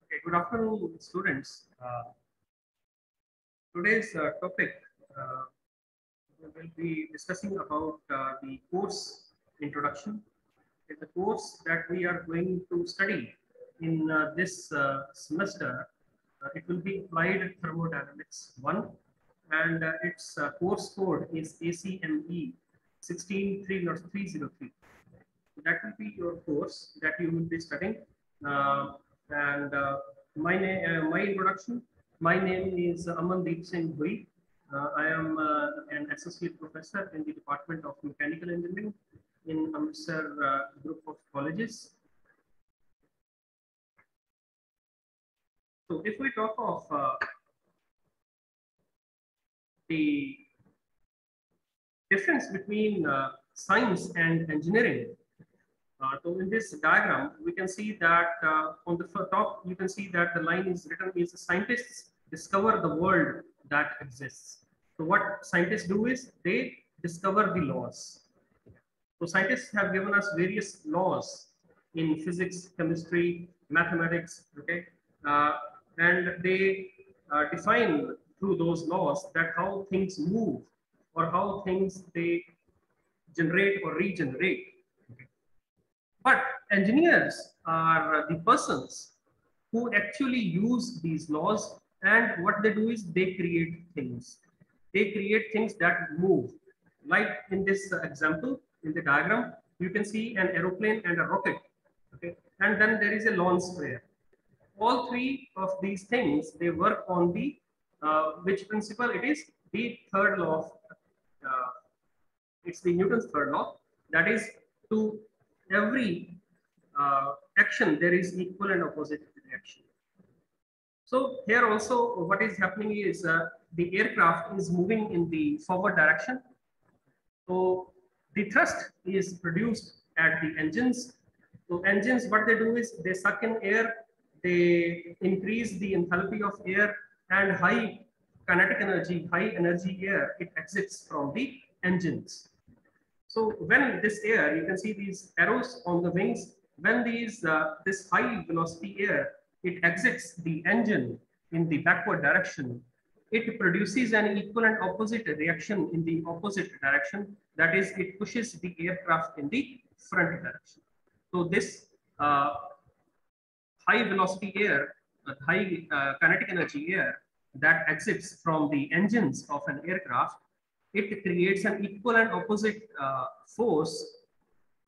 Okay, good afternoon, students. Today's topic we will be discussing about the course introduction. It's a course that we are going to study in this semester. It will be Applied Thermodynamics 1, and its course code is ACME 16303. That will be your course that you will be studying. Uh, and my introduction. My name is Amandeep Singh Bhui. I am an associate professor in the Department of Mechanical Engineering in Amritsar Group of Colleges. So, if we talk of the difference between science and engineering. So in this diagram, we can see that on the top, you can see that the line is written is scientists discover the world that exists. So what scientists do is they discover the laws. So scientists have given us various laws in physics, chemistry, mathematics, okay? Uh, and they define through those laws that how things move or how things they generate or regenerate. But engineers are the persons who actually use these laws, and what they do is they create things. They create things that move. Like in this example, in the diagram, you can see an aeroplane and a rocket. Okay, and then there is a launch sprayer. All three of these things they work on the which principle? It is the third law of uh, it's the Newton's third law. That is, to every action, there is equal and opposite reaction. So here also, what is happening is the aircraft is moving in the forward direction. So the thrust is produced at the engines. So engines, what they do is they suck in air, they increase the enthalpy of air, and high kinetic energy, high energy air, it exits from the engines. So when this air, you can see these arrows on the wings, when this high velocity air, it exits the engine in the backward direction, it produces an equal and opposite reaction in the opposite direction. That is, it pushes the aircraft in the front direction. So this high velocity air, high kinetic energy air that exits from the engines of an aircraft, it creates an equal and opposite force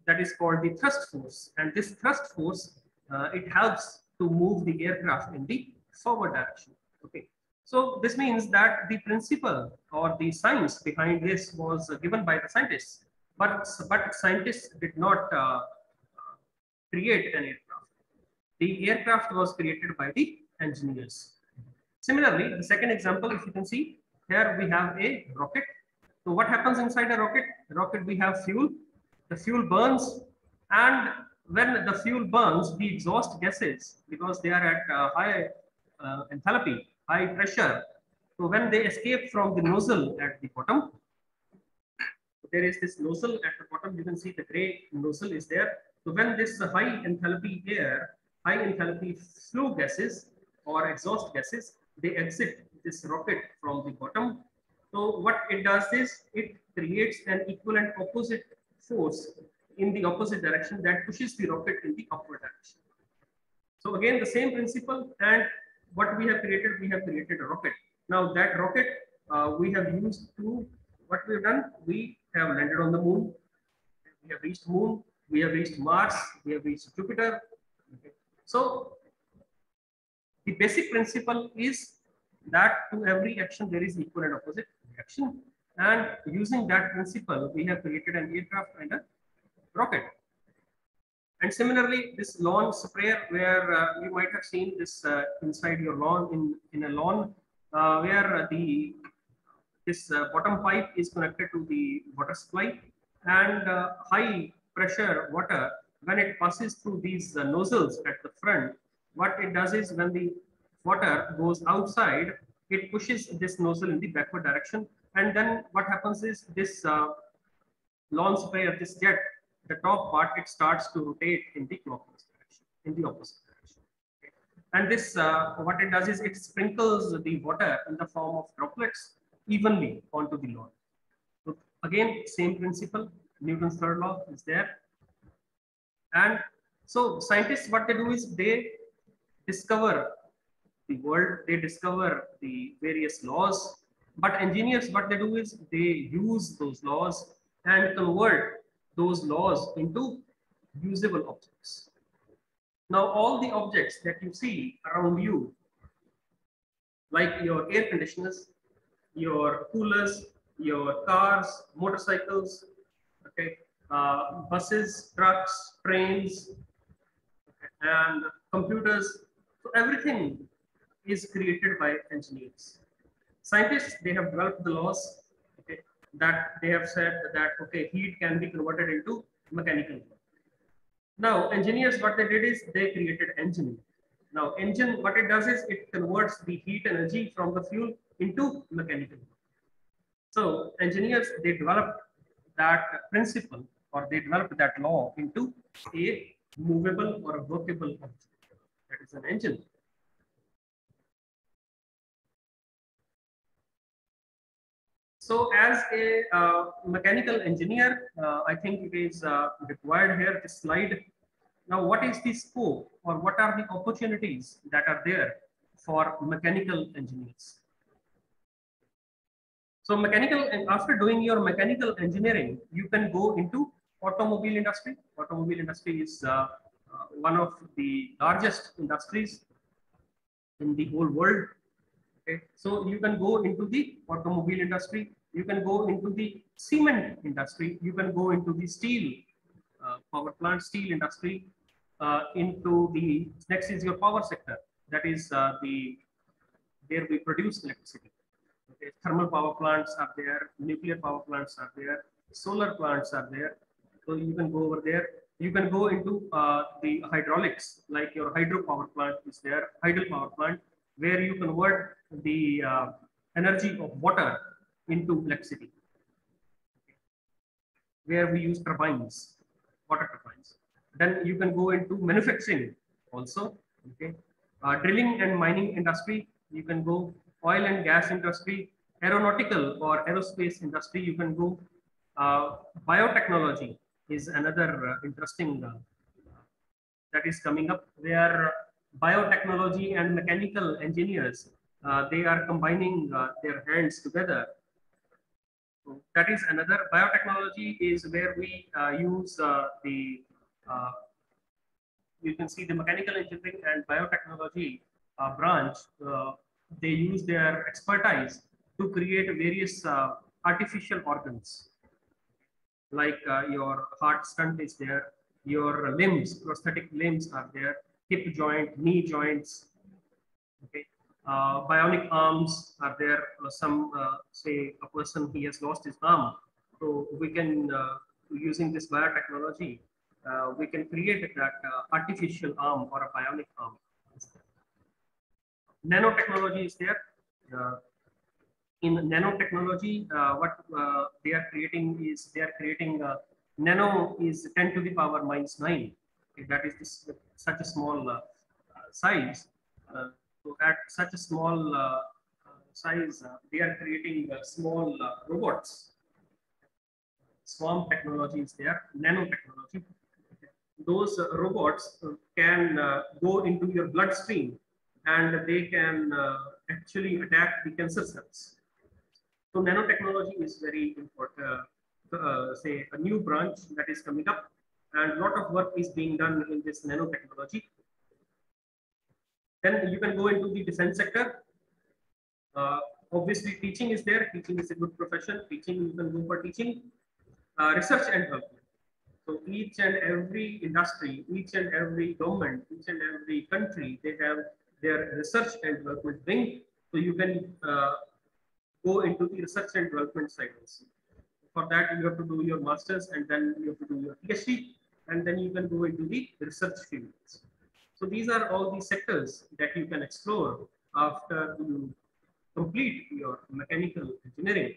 that is called the thrust force. And this thrust force, it helps to move the aircraft in the forward direction. Okay. So this means that the principle or the science behind this was given by the scientists, but scientists did not create an aircraft. The aircraft was created by the engineers. Similarly, the second example, if you can see, here we have a rocket. So what happens inside a rocket? The rocket, we have fuel. The fuel burns, and when the fuel burns, the exhaust gases, because they are at high enthalpy, high pressure. So when they escape from the nozzle at the bottom, there is this nozzle at the bottom. You can see the gray nozzle is there. So when this high enthalpy air, high enthalpy flue gases or exhaust gases, they exit this rocket from the bottom. So what it does is it creates an equivalent opposite force in the opposite direction that pushes the rocket in the upward direction. So again, the same principle, and what we have created a rocket. Now that rocket we have used to, what we have done, we have landed on the moon, we have reached moon, we have reached Mars, we have reached Jupiter. Okay. So the basic principle is that to every action there is equal and opposite reaction. And using that principle, we have created an aircraft and a rocket. And similarly, this lawn sprayer, where you might have seen this inside your lawn, in a lawn, where this bottom pipe is connected to the water supply, and high pressure water, when it passes through these nozzles at the front, what it does is when the water goes outside, it pushes this nozzle in the backward direction. And then what happens is this lawn sprayer, this jet, the top part, it starts to rotate in the clockwise direction, in the opposite direction. Okay. And And this, what it does is it sprinkles the water in the form of droplets evenly onto the lawn. So again, same principle, Newton's third law is there. And so scientists, what they do is they discover the world, they discover the various laws. But engineers, what they do is they use those laws and convert those laws into usable objects. Now, all the objects that you see around you, like your air conditioners, your coolers, your cars, motorcycles, okay, buses, trucks, trains, and computers. So everything is created by engineers. Scientists, they have developed the laws, okay, that they have said that, okay, heat can be converted into mechanical work. Now, engineers, what they did is they created engine. Now, engine, what it does is it converts the heat energy from the fuel into mechanical work. So, engineers, they developed that principle or they developed that law into a movable or a workable object. That is an engine. So as a mechanical engineer, I think it is required here this slide. Now, what is the scope or what are the opportunities that are there for mechanical engineers? So mechanical, and after doing your mechanical engineering, you can go into automobile industry. Automobile industry is one of the largest industries in the whole world. Okay, so you can go into the automobile industry, you can go into the cement industry, you can go into the steel power plant, steel industry, into the next is your power sector. That is the where we produce electricity. Okay, thermal power plants are there, nuclear power plants are there, solar plants are there. So you can go over there. You can go into the hydraulics, like your hydropower plant is there, hydel power plant, where you convert the energy of water into electricity, where we use turbines, water turbines. Then you can go into manufacturing also. Okay, drilling and mining industry. You can go oil and gas industry, aeronautical or aerospace industry. You can go biotechnology is another interesting that is coming up, where biotechnology and mechanical engineers they are combining their hands together. So that is another. Biotechnology is where we use the you can see the mechanical engineering and biotechnology branch. They use their expertise to create various artificial organs, like your heart shunt is there, your limbs, prosthetic limbs are there, hip joint, knee joints, okay. Bionic arms are there. Some say a person he has lost his arm, so we can using this biotechnology, we can create that artificial arm or a bionic arm. Nanotechnology is there. Uh, in nanotechnology, what they are creating is they are creating nano is 10 to the power minus 9. Okay, that is this, such a small size. So at such a small size, they are creating small robots. Swarm technology is there, nanotechnology. Those robots can go into your bloodstream and they can actually attack the cancer cells. So nanotechnology is very important, say a new branch that is coming up, and a lot of work is being done in this nanotechnology. Then you can go into the defense sector. Obviously, teaching is there. Teaching is a good profession. Teaching, you can go for teaching. Research and development. So each and every industry, each and every government, each and every country, they have their research and development wing. So you can go into the research and development cycles. For that, you have to do your master's and then you have to do your PhD, and then you can go into the research fields. So these are all the sectors that you can explore after you complete your mechanical engineering.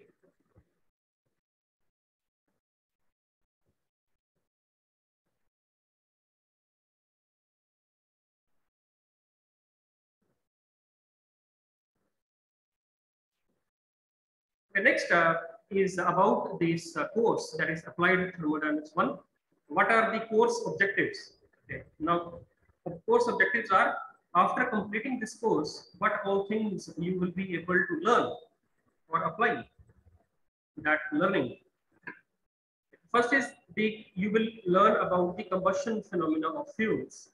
The next is about this course, that is Applied Thermodynamics 1. What are the course objectives? Okay. Now, the course objectives are, after completing this course, what all things you will be able to learn or apply that learning. First is you will learn about the combustion phenomena of fuels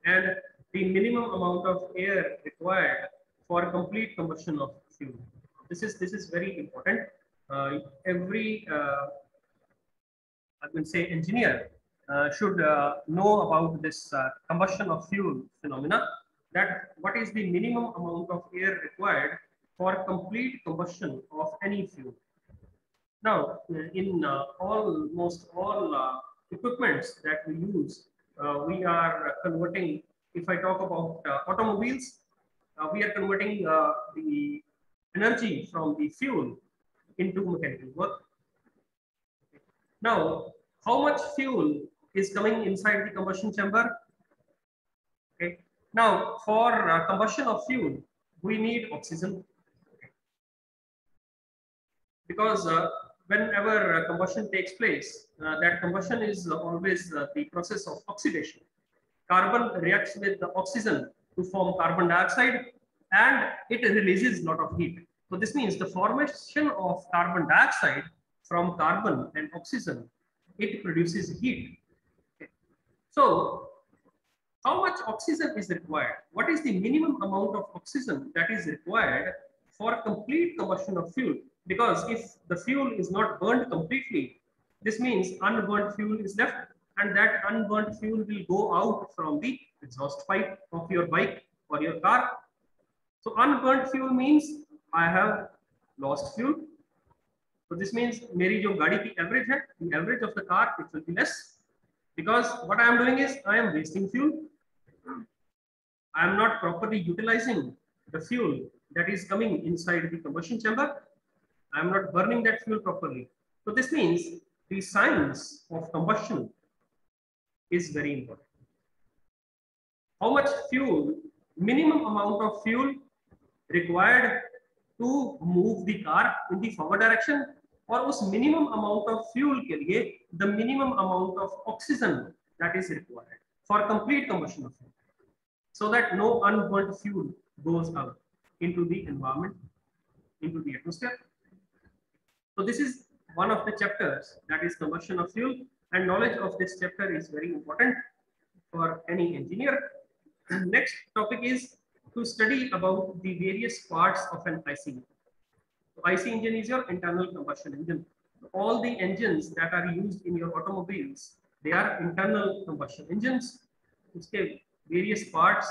and the minimum amount of air required for complete combustion of fuel. This is very important. Every I will say engineer should know about this combustion of fuel phenomena. That what is the minimum amount of air required for complete combustion of any fuel. Now, in almost all equipments that we use, we are converting. If I talk about automobiles, we are converting the energy from the fuel into mechanical work. Now, how much fuel is coming inside the combustion chamber? Okay. Now, for combustion of fuel, we need oxygen, because whenever combustion takes place, that combustion is always the process of oxidation. Carbon reacts with the oxygen to form carbon dioxide, and it releases a lot of heat. So this means the formation of carbon dioxide from carbon and oxygen, it produces heat. Okay. So how much oxygen is required? What is the minimum amount of oxygen that is required for complete combustion of fuel? Because if the fuel is not burned completely, this means unburnt fuel is left, and that unburnt fuel will go out from the exhaust pipe of your bike or your car. So unburnt fuel means I have lost fuel. So this means मेरी जो गाड़ी की average है, the average of the car, it will be less, because what I am doing is I am wasting fuel. I am not properly utilizing the fuel that is coming inside the combustion chamber. I am not burning that fuel properly. So this means the science of combustion is very important. How much fuel, minimum amount of fuel required to move the car in the forward direction, और उस minimum amount of fuel के लिए the minimum amount of oxygen that is required for complete combustion of fuel, so that no unburnt fuel goes out into the environment, into the atmosphere. So this is one of the chapters, that is combustion of fuel, and knowledge of this chapter is very important for any engineer. Next topic is to study about the various parts of an IC engine. So IC engine is your internal combustion engine. All the engines that are used in your automobiles, they are internal combustion engines. Uske various parts,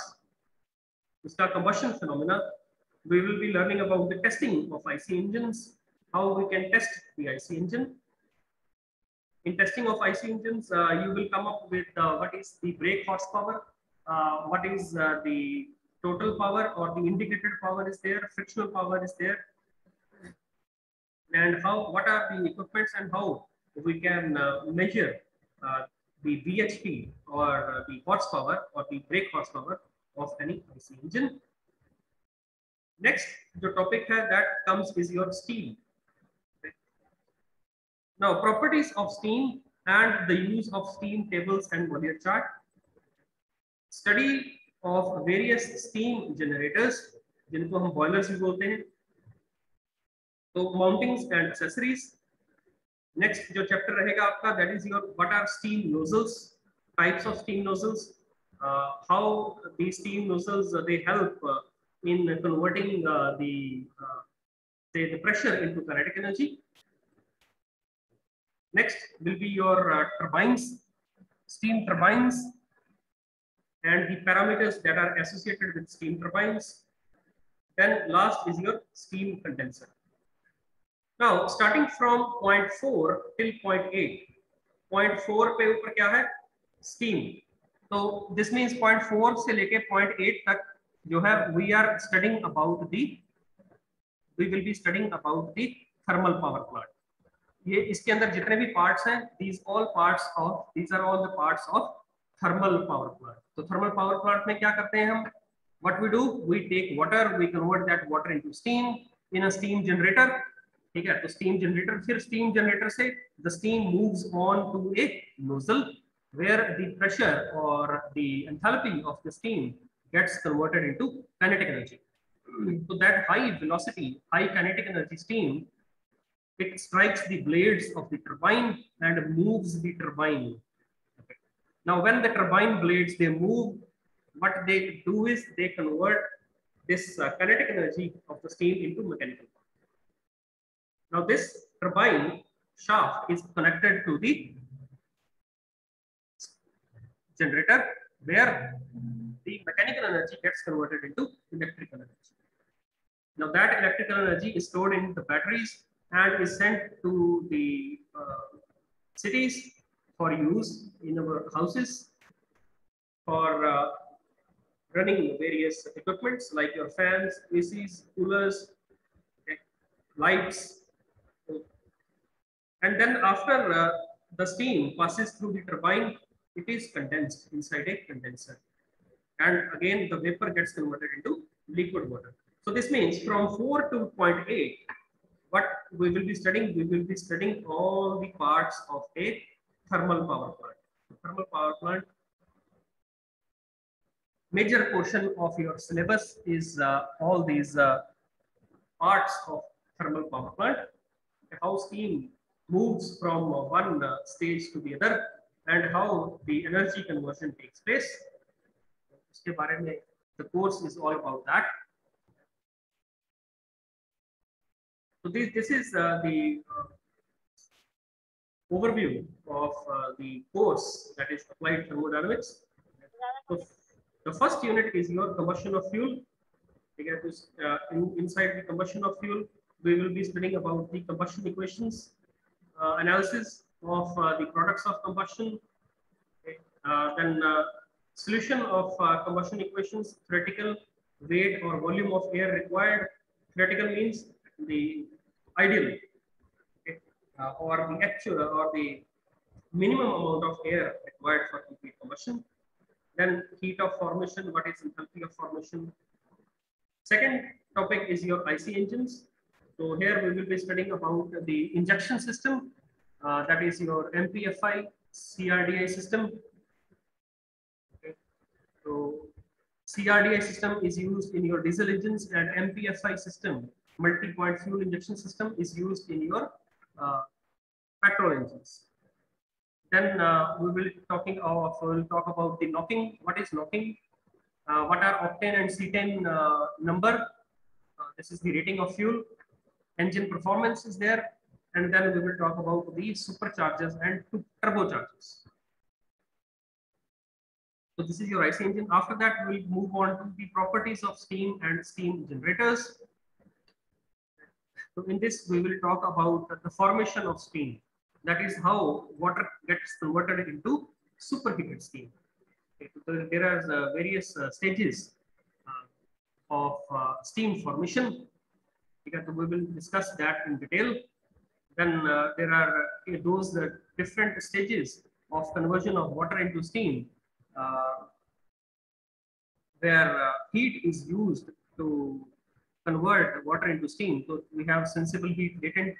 uska combustion phenomena. We will be learning about the testing of IC engines, how we can test the IC engine. In testing of IC engines, you will come up with what is the brake horsepower, what is the total power or the indicated power is there, frictional power is there, and what are the equipments and how we can measure the VHP or the horsepower or the brake horsepower of any IC engine. Next, the topic that comes is your steam. Okay. Now, properties of steam and the use of steam tables and Boyer chart. Study of various steam generators, जिनको हम boilers भी बोलते हैं. So mountings and accessories. Next जो chapter रहेगा आपका, that is your what are steam nozzles, types of steam nozzles, how these steam nozzles they help in converting the pressure into kinetic energy. Next will be your turbines, steam turbines, and the parameters that are associated with steam turbines. Then last is your steam condenser. Now, starting from point 4 till point 8. Point 4 पे ऊपर क्या है? Steam. So this means point 4 से लेके point 8 तक जो है we are studying about the we will be studying about the thermal power plant. ये इसके अंदर जितने भी parts हैं, these are all the parts of thermal power plant. तो thermal power plant में क्या करते हैं हम? What we do? We take water, we convert that water into steam in a steam generator. ठीक है, तो स्टीम जनरेटर, फिर स्टीम जनरेटर से the steam moves on to a nozzle where the pressure or the enthalpy of the steam gets converted into kinetic energy. So that high velocity, high kinetic energy steam, it strikes the blades of the turbine and moves the turbine. Okay. Now, when the turbine blades they move, what they do is they convert this kinetic energy of the steam into mechanical power. Now, this turbine shaft is connected to the generator where the mechanical energy gets converted into electrical energy. Now that electrical energy is stored in the batteries and is sent to the cities for use in our houses for running various equipments like your fans, ACs, coolers, okay, lights. And then after the steam passes through the turbine, it is condensed inside a condenser. And again, the vapor gets converted into liquid water. So this means from 4 to 0.8, what we will be studying all the parts of a thermal power plant. Thermal power plant, major portion of your syllabus is all these parts of thermal power plant, how steam moves from one stage to the other, and how the energy conversion takes place. उसके बारे में the course is all about that. So this is the overview of the course, that is applied thermodynamics. So the first unit is your combustion of fuel. Inside the combustion of fuel, we will be studying about the combustion equations, analysis of the products of combustion, okay. Then solution of combustion equations, theoretical, weight or volume of air required. Theoretical means the ideal, okay, or the actual or the minimum amount of air required for complete combustion. Then heat of formation, what is enthalpy of formation. Second topic is your IC engines. So here we will be studying about the injection system, that is your MPFI, CRDI system. Okay. So CRDI system is used in your diesel engines, and MPFI system, multi-point fuel injection system, is used in your petrol engines. Then we'll talk about the knocking. What is knocking? What are octane and cetane number? This is the rating of fuel. Engine performance is there, and then we will talk about the superchargers and turbochargers. So this is your IC engine. After that, we'll move on to the properties of steam and steam generators. So in this, we will talk about the formation of steam. That is how water gets converted into superheated steam. Okay, so there are various stages of steam formation. Okay, so we will discuss that in detail. Then there are those different stages of conversion of water into steam, where heat is used to convert water into steam. So we have sensible heat, latent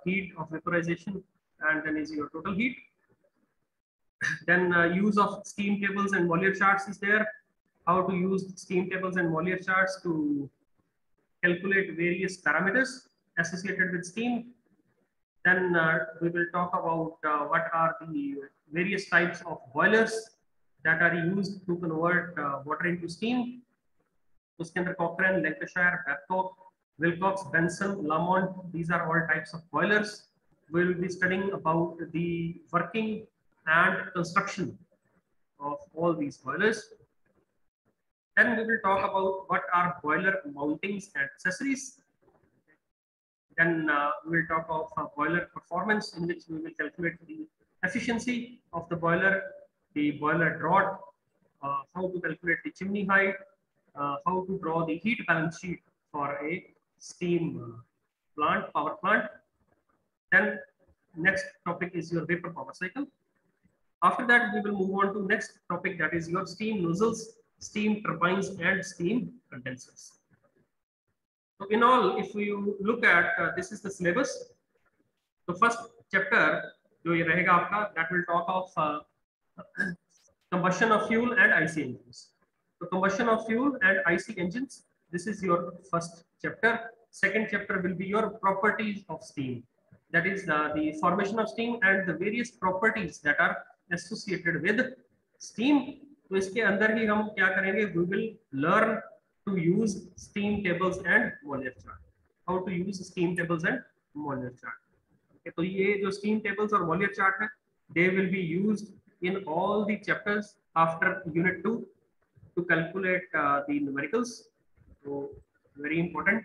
heat of vaporization, and then is your total heat. Then use of steam tables and Mollier charts is there. How to use steam tables and Mollier charts to calculate various parameters associated with steam. Then we will talk about what are the various types of boilers that are used to convert water into steam. उसके अंदर Cochrane, Lancashire, Babcock, Wilcox, Benson, Lamont, these are all types of boilers. We will be studying about the working and construction of all these boilers. Then we will talk about what are boiler mountings and accessories. Then we will talk of boiler performance, in which we will calculate the efficiency of the boiler draught, how to calculate the chimney height, how to draw the heat balance sheet for a steam power plant. Then next topic is your vapor power cycle. After that, we will move on to next topic, that is your steam nozzles, steam turbines, and steam condensers. So in all, if you look at this is the syllabus. The first chapter जो ये रहेगा आपका, that will talk of combustion of fuel and IC engines. So combustion of fuel and IC engines, this is your first chapter. Second chapter will be your properties of steam. That is the formation of steam and the various properties that are associated with steam. तो इसके अंदर ही हम क्या करेंगे? We will learn to use steam tables and Mollier chart. How to use steam tables and Mollier chart. Okay, तो ये जो steam tables और Mollier chart है, they will be used in all the chapters after unit 2 to calculate the numericals. So very important.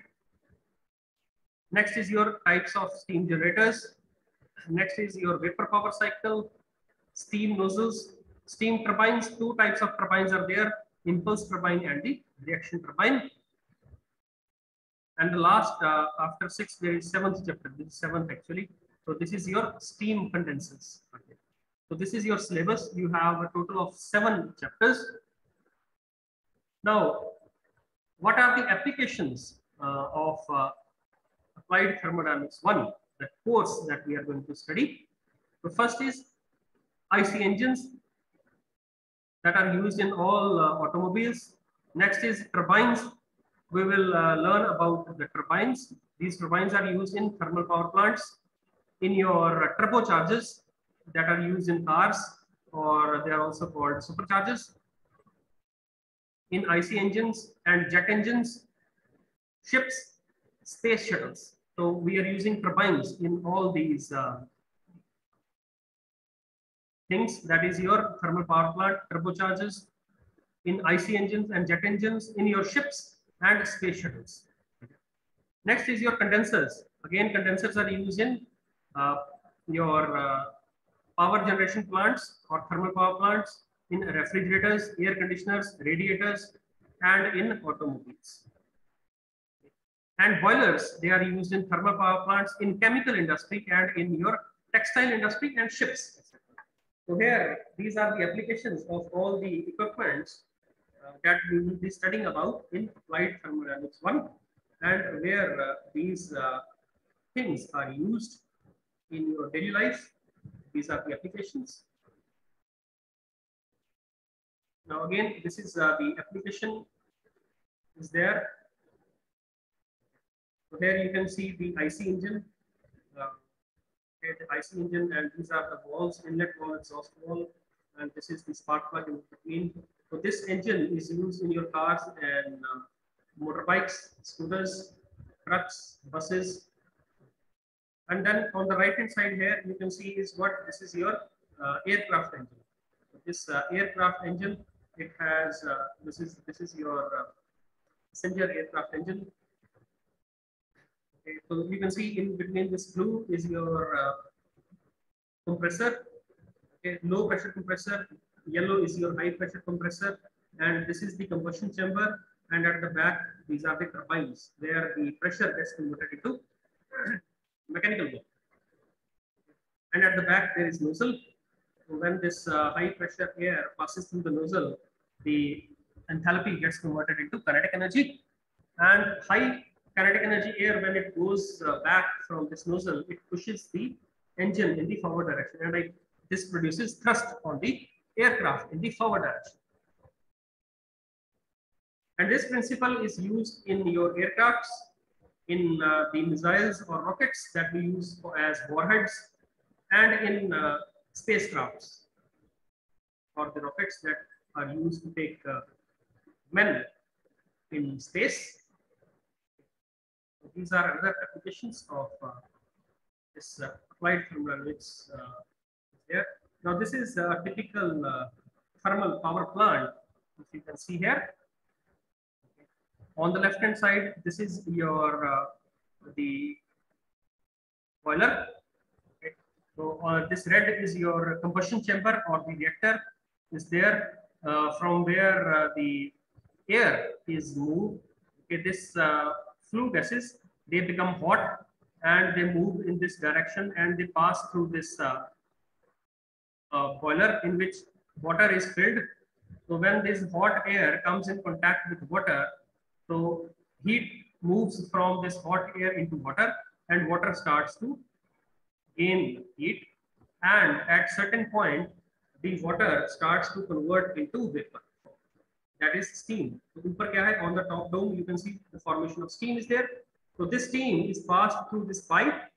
Next is your types of steam generators. Next is your vapor power cycle, steam nozzles, steam turbines. Two types of turbines are there: impulse turbine and the reaction turbine. And the last, after 6, there is 7th chapter. This is 7th actually. So this is your steam condensers. Okay. So this is your syllabus. You have a total of 7 chapters. Now, what are the applications of Applied Thermodynamics 1, the course that we are going to study? The first is IC engines that are used in all automobiles. Next is turbines. We will learn about the turbines. These turbines are used in thermal power plants, in your turbochargers that are used in cars, or they are also called superchargers, in IC engines and jet engines, ships, space shuttles. So we are using turbines in all these things. That is your thermal power plant, turbochargers, in IC engines and jet engines, in your ships and space shuttles. Next is your condensers. Again, condensers are used in your power generation plants or thermal power plants, in refrigerators, air conditioners, radiators, and in automobiles. And boilers, they are used in thermal power plants, in chemical industry, and in your textile industry and ships. So here, these are the applications of all the equipments that we will be studying about in Applied Thermodynamics 1, and where these things are used in your daily life. These are the applications. Now again, this is the application is there. So here you can see the IC engine, the IC engine, and these are the valves, inlet valve, exhaust valve, and this is the spark plug in between. So this engine is used in your cars and motorbikes, scooters, trucks, buses. And then on the right hand side here, you can see is what this is your aircraft engine. So this aircraft engine, it has this is your passenger aircraft engine. Okay, so you can see in between this blue is your compressor. Okay, low pressure compressor. Yellow is your high pressure compressor, and this is the combustion chamber. And at the back, these are the turbines where the pressure gets converted into mechanical work. And at the back, there is nozzle. When this high pressure air passes through the nozzle, the enthalpy gets converted into kinetic energy. And high kinetic energy air, when it goes back from this nozzle, it pushes the engine in the forward direction. And this produces thrust on the aircraft in the forward direction. And this principle is used in your aircrafts, in the missiles or rockets that we use as warheads, and in spacecrafts or the rockets that are used to take men in space. So these are other applications of this applied thermodynamics there. Now this is a typical thermal power plant, if you can see here. On the left hand side, this is your the boiler. Okay. So this red is your combustion chamber or the reactor is there, from where the air is moved. Okay, this flue gases, they become hot and they move in this direction and they pass through this boiler in which water is filled. So when this hot air comes in contact with water, so heat moves from this hot air into water, and water starts to gain heat, and at certain point the water starts to convert into vapor, that is steam. So ऊपर क्या है, on the top dome you can see the formation of steam is there. So this steam is passed through this pipe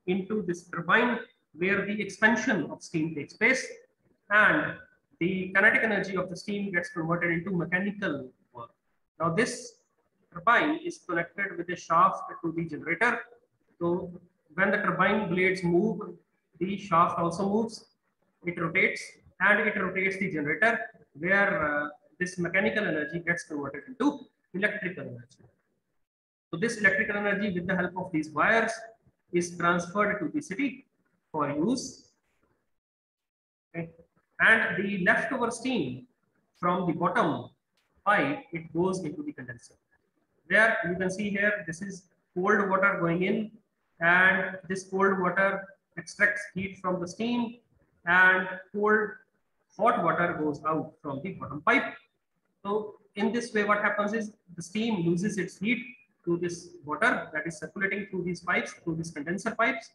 into this turbine where the expansion of steam takes place, and the kinetic energy of the steam gets converted into mechanical work. Now this turbine is connected with a shaft to the generator. So when the turbine blades move, the shaft also moves, it rotates, and it rotates the generator where this mechanical energy gets converted into electrical energy. So this electrical energy with the help of these wires is transferred to the city for use. Okay. And the leftover steam from the bottom pipe, it goes into the condenser. There you can see here, this is cold water going in, and this cold water extracts heat from the steam, and cold hot water goes out from the bottom pipe. So in this way, what happens is the steam loses its heat to this water that is circulating through these pipes, through these condenser pipes,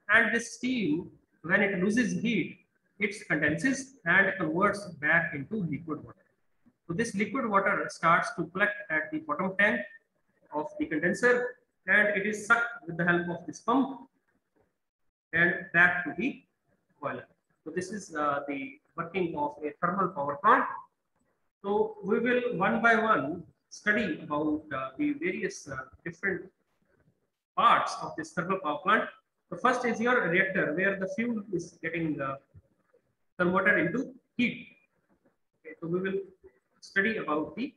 and this steam, when it loses heat, it condenses and converts back into liquid water. So this liquid water starts to collect at the bottom tank of the condenser, and it is sucked with the help of this pump and back to the boiler. So this is the working of a thermal power plant. So we will one by one study about the various different parts of this thermal power plant. The first is your reactor, where the fuel is getting converted into heat. Okay, so we will study about the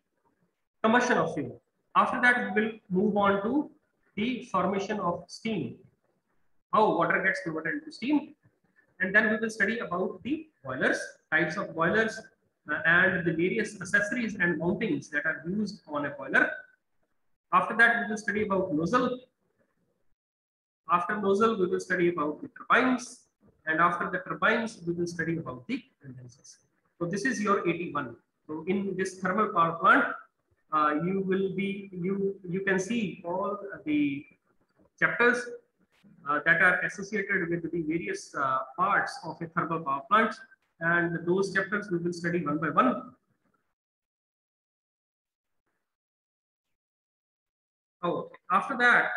combustion of fuel. After that, we will move on to the formation of steam, how water gets converted into steam, and then we will study about the boilers, types of boilers, and the various accessories and mountings that are used on a boiler. After that, we will study about nozzle. After nozzle, we will study about the turbines, and after the turbines, we will study about the condensers. So this is your 81. So in this thermal power plant, you can see all the chapters that are associated with the various parts of a thermal power plant, and those chapters we will study one by one. Oh, after that,